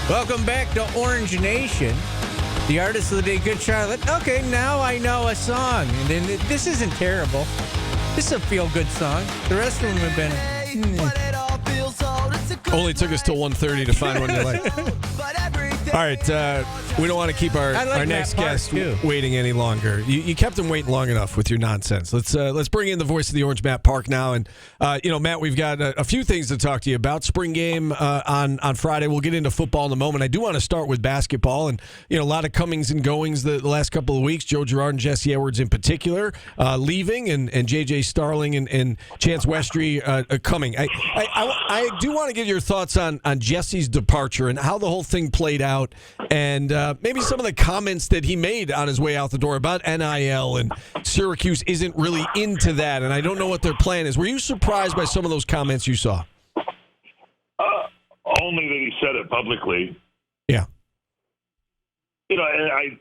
Welcome back to Orange Nation. The artist of the day, Good Charlotte. Okay, now I know a song. And then this isn't terrible. This is a feel-good song. The rest of them have been... Only took us till 1:30 to find one you like. All right, we don't want to keep our next guest waiting any longer. You kept him waiting long enough with your nonsense. Let's bring in the voice of the Orange, Matt Park, now. And Matt, we've got a few things to talk to you about. Spring game on Friday. We'll get into football in a moment. I do want to start with basketball, and a lot of comings and goings the last couple of weeks. Joe Girard and Jesse Edwards in particular leaving, and JJ Starling and Chance Westry coming. I do want to get your thoughts on Jesse's departure and how the whole thing played out. And maybe some of the comments that he made on his way out the door about NIL, and Syracuse isn't really into that, and I don't know what their plan is. Were you surprised by some of those comments you saw? Only that he said it publicly. Yeah. And I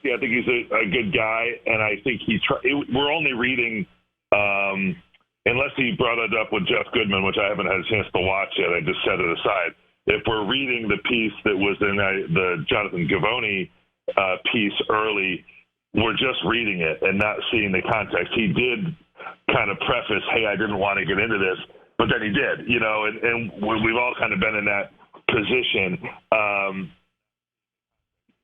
think he's a good guy, and I think we're only reading, unless he brought it up with Jeff Goodman, which I haven't had a chance to watch yet. I just set it aside. If we're reading the piece that was in the Jonathan Givony piece early, we're just reading it and not seeing the context. He did kind of preface, hey, I didn't want to get into this, but then he did, and we've all kind of been in that position.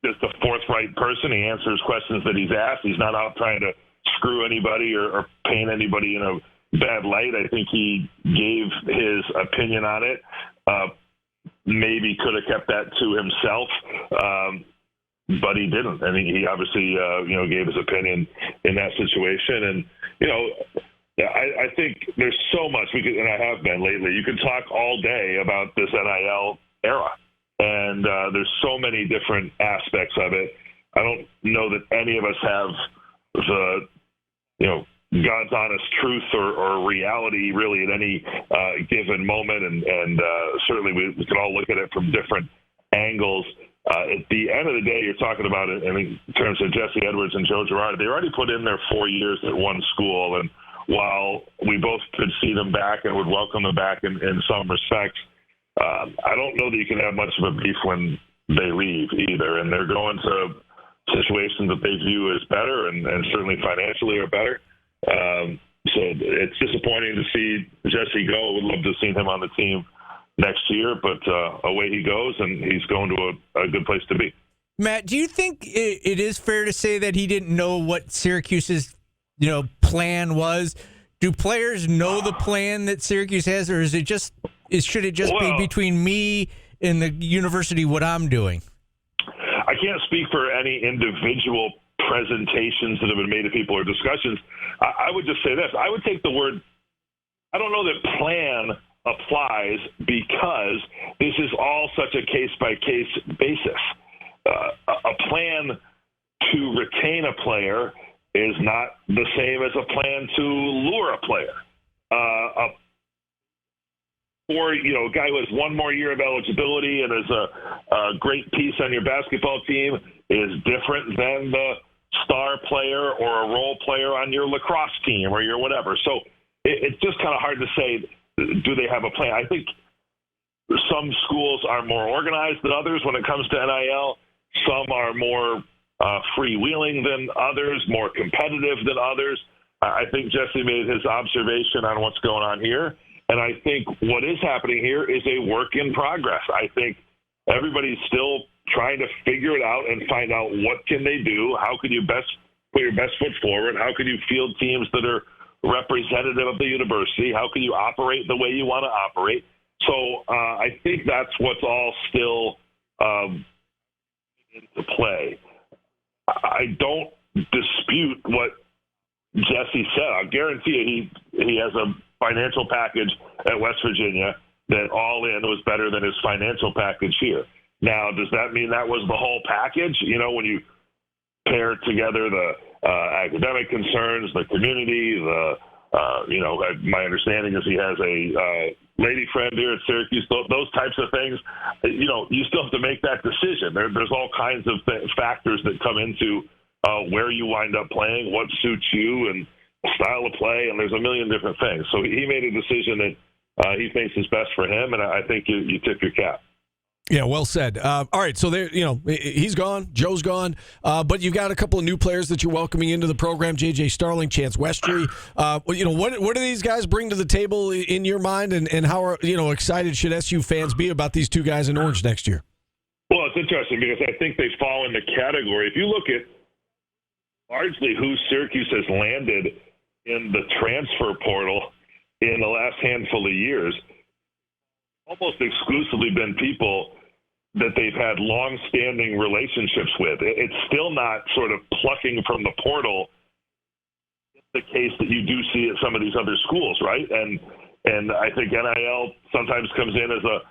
Just a forthright person. He answers questions that he's asked. He's not out trying to screw anybody or paint anybody in a bad light. I think he gave his opinion on it. Maybe could have kept that to himself, but he didn't. And he obviously, gave his opinion in that situation. And, I think there's so much and I have been lately. You can talk all day about this NIL era, and there's so many different aspects of it. I don't know that any of us have the, God's honest truth or reality really at any given moment, and certainly we can all look at it from different angles. At the end of the day, you're talking about it in terms of Jesse Edwards and Joe Girard. They already put in their 4 years at one school, and while we both could see them back and would welcome them back in some respects, I don't know that you can have much of a beef when they leave either, and they're going to situations that they view as better and certainly financially are better. So it's disappointing to see Jesse go. Would love to have seen him on the team next year, but away he goes, and he's going to a good place to be. Matt, do you think it is fair to say that he didn't know what Syracuse's plan was? Do players know the plan that Syracuse has, or should it just be between me and the university what I'm doing? I can't speak for any individual presentations that have been made to people or discussions. I would just say this. I would take the word, I don't know that plan applies, because this is all such a case-by-case basis. A plan to retain a player is not the same as a plan to lure a player. Or a guy who has one more year of eligibility and is a great piece on your basketball team is different than the star player or a role player on your lacrosse team or your whatever. So it's just kind of hard to say, do they have a plan? I think some schools are more organized than others when it comes to NIL. Some are more freewheeling than others, more competitive than others. I think Jesse made his observation on what's going on here. And I think what is happening here is a work in progress. I think everybody's still trying to figure it out and find out what can they do. How can you best put your best foot forward? How can you field teams that are representative of the university? How can you operate the way you want to operate? So I think that's what's all still into play. I don't dispute what Jesse said. I guarantee he has a financial package at West Virginia that all in was better than his financial package here. Now, does that mean that was the whole package? When you pair together the academic concerns, the community, my understanding is he has a lady friend here at Syracuse, those types of things, you still have to make that decision. There's all kinds of factors that come into where you wind up playing, what suits you, and style of play, and there's a million different things. So he made a decision that he thinks is best for him, and I think you tip your cap. Yeah, well said. All right, so there, he's gone. Joe's gone, but you've got a couple of new players that you're welcoming into the program. J.J. Starling, Chance Westry. What do these guys bring to the table in your mind, and how excited should SU fans be about these two guys in orange next year? Well, it's interesting because I think they fall in the category. If you look at largely who Syracuse has landed in the transfer portal in the last handful of years, almost exclusively been people that they've had long-standing relationships with. It's still not sort of plucking from the portal the case that you do see at some of these other schools, right? And I think NIL sometimes comes in as a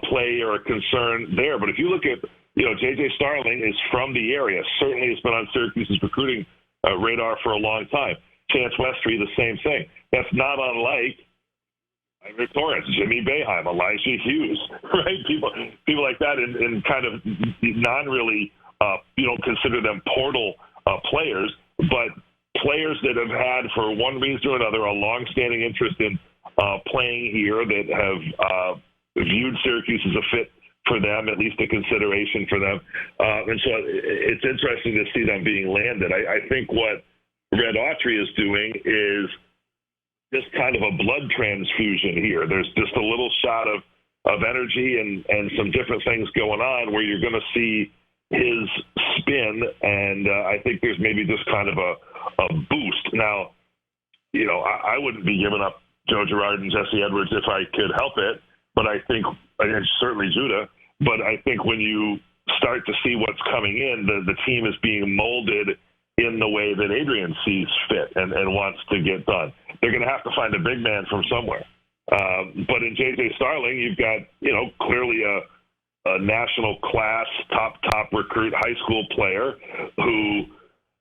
play or a concern there. But if you look at, J.J. Starling is from the area, certainly has been on Syracuse's recruiting radar for a long time. Chance Westry, the same thing. That's not unlike Rick Torrance, Jimmy Boeheim, Elijah Hughes, right? People like that in kind of non-really, you don't consider them portal players, but players that have had, for one reason or another, a long-standing interest in playing here, that have viewed Syracuse as a fit for them, at least a consideration for them. And so it's interesting to see them being landed. I think what Red Autry is doing is just kind of a blood transfusion here. There's just a little shot of energy and some different things going on where you're going to see his spin, and I think there's maybe just kind of a boost. Now, I wouldn't be giving up Joe Girard and Jesse Edwards if I could help it, but I think, and certainly Judah, but I think when you start to see what's coming in, the team is being molded in the way that Adrian sees fit and wants to get done. They're going to have to find a big man from somewhere. But in J.J. Starling, you've got, clearly a national class, top recruit, high school player who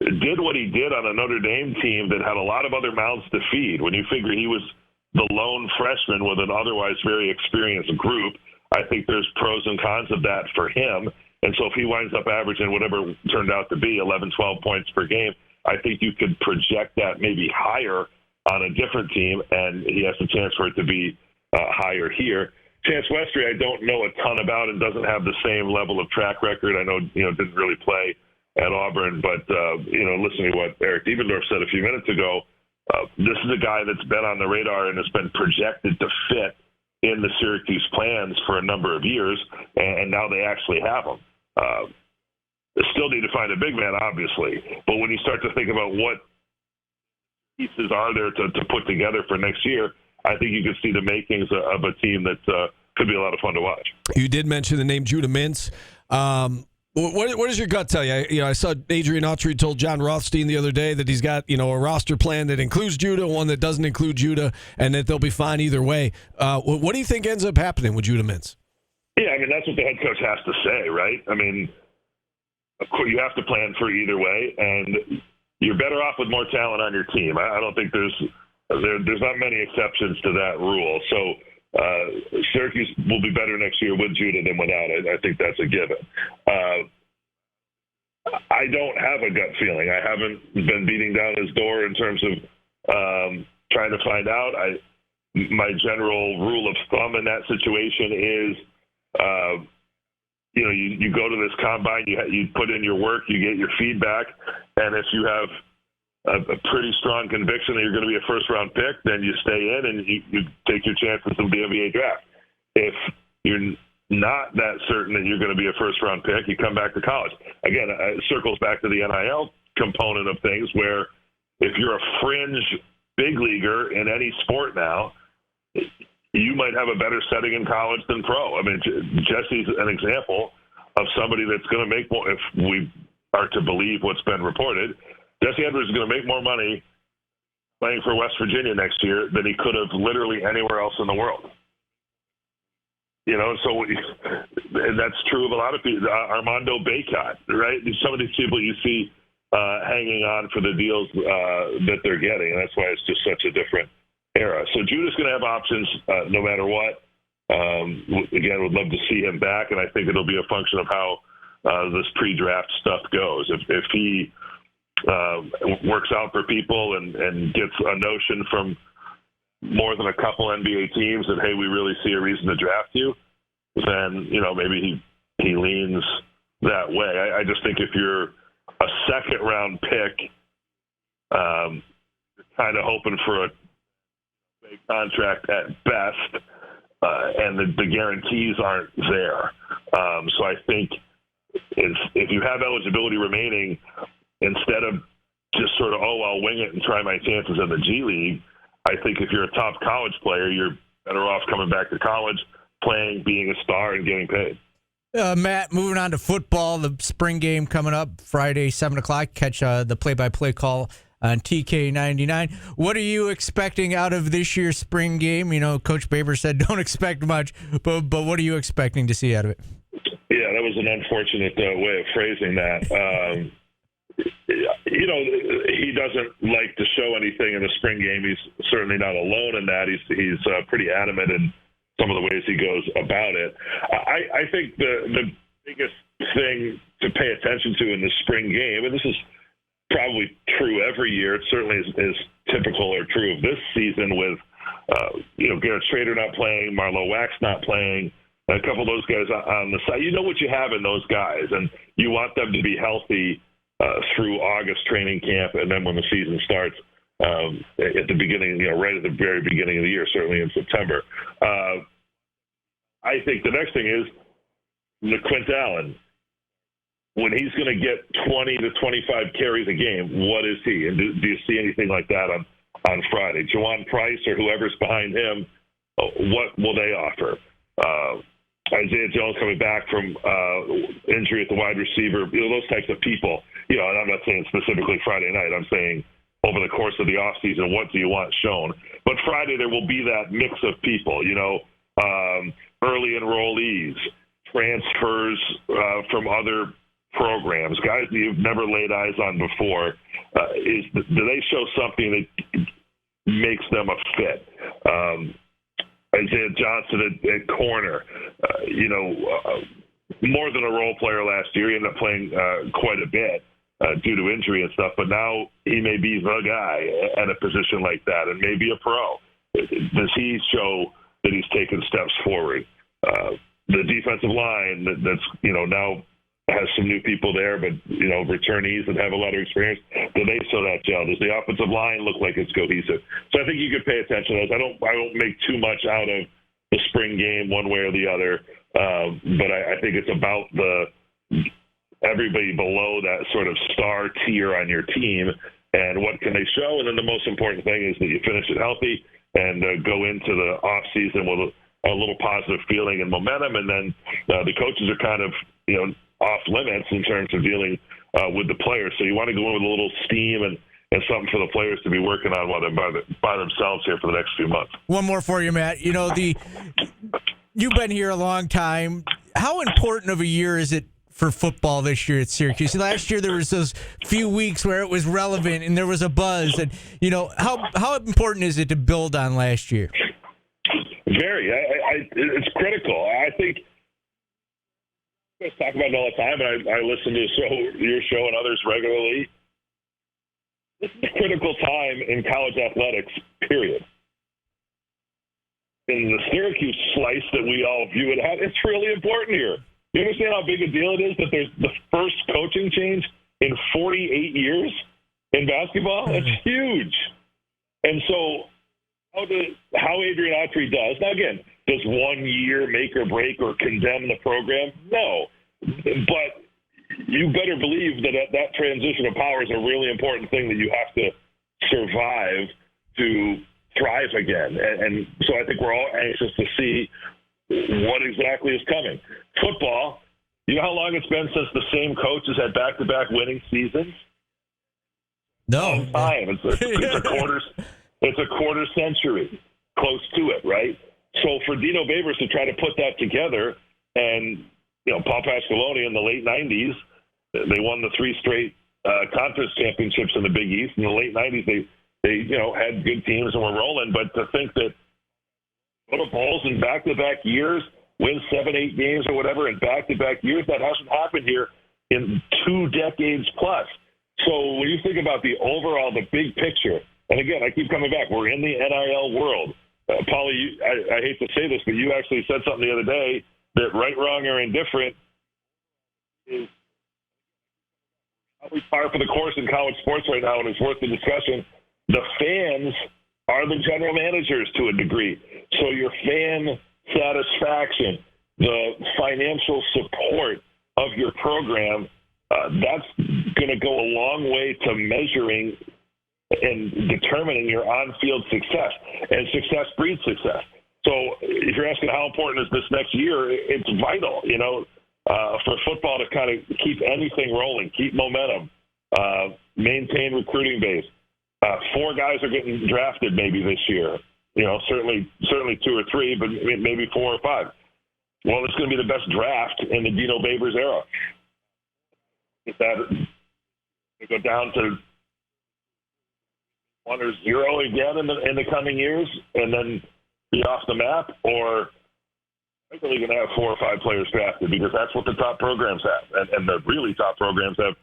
did what he did on a Notre Dame team that had a lot of other mouths to feed. When you figure he was the lone freshman with an otherwise very experienced group, I think there's pros and cons of that for him. And so if he winds up averaging whatever turned out to be, 11, 12 points per game, I think you could project that maybe higher on a different team, and he has a chance for it to be higher here. Chance Westry, I don't know a ton about and doesn't have the same level of track record. I know, didn't really play at Auburn, but, listening to what Eric Diebendorf said a few minutes ago, this is a guy that's been on the radar and has been projected to fit in the Syracuse plans for a number of years, and now they actually have him. They still need to find a big man, obviously, but when you start to think about what pieces are there to put together for next year, I think you could see the makings of a team that could be a lot of fun to watch. You did mention the name Judah Mintz. What does your gut tell you? I saw Adrian Autry told John Rothstein the other day that he's got a roster plan that includes Judah, one that doesn't include Judah, and that they'll be fine either way. What do you think ends up happening with Judah Mintz? Yeah, that's what the head coach has to say, right? Of course, you have to plan for either way, and you're better off with more talent on your team. I don't think there's not many exceptions to that rule. So Syracuse will be better next year with Judah than without it. I think that's a given. I don't have a gut feeling. I haven't been beating down his door in terms of trying to find out. My general rule of thumb in that situation is, you go to this combine, you put in your work, you get your feedback, and if you have a pretty strong conviction that you're going to be a first-round pick, then you stay in and you take your chances in the NBA draft. If you're not that certain that you're going to be a first-round pick, you come back to college. Again, it circles back to the NIL component of things, where if you're a fringe big leaguer in any sport now, you might have a better setting in college than pro. Jesse's an example of somebody that's going to make more, if we are to believe what's been reported. Jesse Edwards is going to make more money playing for West Virginia next year than he could have literally anywhere else in the world. And that's true of a lot of people. Armando Bacot, right? Some of these people you see hanging on for the deals that they're getting, and that's why it's just such a different era. So Judah's going to have options no matter what. Again, would love to see him back, and I think it'll be a function of how this pre-draft stuff goes. If he works out for people and gets a notion from more than a couple NBA teams that, hey, we really see a reason to draft you, then, maybe he he leans that way. I just think if you're a second-round pick, kind of hoping for a big contract at best, and the guarantees aren't there. So I think if you have eligibility remaining, instead of just sort of, I'll wing it and try my chances in the G League, I think if you're a top college player, you're better off coming back to college, playing, being a star, and getting paid. Matt, moving on to football, the spring game coming up Friday, 7 o'clock. Catch the play-by-play call on TK99. What are you expecting out of this year's spring game? You know, Coach Baber said don't expect much, but what are you expecting to see out of it? Yeah, that was an unfortunate way of phrasing that. You know, he doesn't like to show anything in the spring game. He's certainly not alone in that. He's pretty adamant in some of the ways he goes about it. I think the biggest thing to pay attention to in the spring game, and this is probably true every year, it certainly is typical or true of this season with, Garrett Schrader not playing, Marlo Wax not playing, a couple of those guys on the side. You know what you have in those guys, and you want them to be healthy through August training camp, and then when the season starts at the beginning, right at the very beginning of the year, certainly in September. I think the next thing is Quint Allen. When he's going to get 20 to 25 carries a game, what is he? And do you see anything like that on Friday? Jawan Price or whoever's behind him, what will they offer? Isaiah Jones coming back from injury at the wide receiver, those types of people. And I'm not saying specifically Friday night. I'm saying over the course of the offseason, what do you want shown? But Friday there will be that mix of people, early enrollees, transfers from other programs, guys that you've never laid eyes on before. Do they show something that makes them a fit? Isaiah Johnson at corner, more than a role player last year. He ended up playing quite a bit due to injury and stuff, but now he may be the guy at a position like that and maybe a pro. Does he show that he's taken steps forward? The defensive line that's, now has some new people there, but, returnees that have a lot of experience, do they show that gel? Does the offensive line look like it's cohesive? So I think you could pay attention to those. I don't make too much out of the spring game one way or the other, but I think it's about everybody below that sort of star tier on your team and what can they show. And then the most important thing is that you finish it healthy and go into the off season with a little positive feeling and momentum. And then the coaches are kind of, off limits in terms of dealing with the players. So you want to go in with a little steam and something for the players to be working on while they're by themselves here for the next few months. One more for you, Matt. You've been here a long time. How important of a year is it for football this year at Syracuse? Last year there was those few weeks where it was relevant and there was a buzz. And, how important is it to build on last year? Very. It's critical. I think I talk about it all the time, and I listen to your show and others regularly. This is a critical time in college athletics, period. In the Syracuse slice that we all view it at, it's really important here. You understand how big a deal it is that there's the first coaching change in 48 years in basketball? It's huge. And so how Adrian Autry does, now again, does 1 year make or break or condemn the program? No. But you better believe that transition of power is a really important thing that you have to survive to thrive again. And so I think we're all anxious to see what exactly is coming. Football, you know how long it's been since the same coach has had back-to-back winning seasons? No. Time. It's a quarter century, close to it, right? So for Dino Babers to try to put that together, and Paul Pasqualoni in the late 90s, they won the 3 straight conference championships in the Big East. In the late 90s, they had good teams and were rolling. But to think that go to bowls in back-to-back years, win 7-8 games or whatever in back-to-back years, that hasn't happened here in 2 decades plus. So when you think about the big picture, and again, I keep coming back, we're in the NIL world. Paulie, I hate to say this, but you actually said something the other day that right, wrong, or indifferent, is probably par for the course in college sports right now, and it's worth the discussion. The fans are the general managers to a degree. So your fan satisfaction, the financial support of your program, that's going to go a long way to measuring and determining your on-field success. And success breeds success. So if you're asking how important is this next year, it's vital, for football to kind of keep anything rolling, keep momentum, maintain recruiting base. 4 guys are getting drafted maybe this year. Certainly 2 or 3, but maybe 4 or 5. Well, it's going to be the best draft in the Dino Babers era. If that go down to 1 or 0 again in the coming years, and then be off the map, or they're really going to have 4 or 5 players drafted because that's what the top programs have, and the really top programs have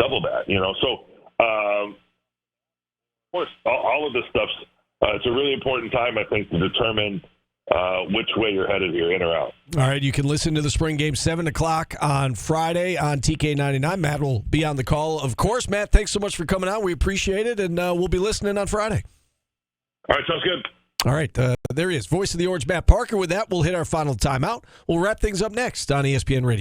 double that. So of course, all of this stuff's it's a really important time, I think, to determine which way you're headed here, in or out. All right, you can listen to the spring game 7 o'clock on Friday on TK99. Matt will be on the call. Of course, Matt, thanks so much for coming out. We appreciate it, and we'll be listening on Friday. All right, sounds good. All right, there he is, voice of the Orange, Matt Parker. With that, we'll hit our final timeout. We'll wrap things up next on ESPN Radio.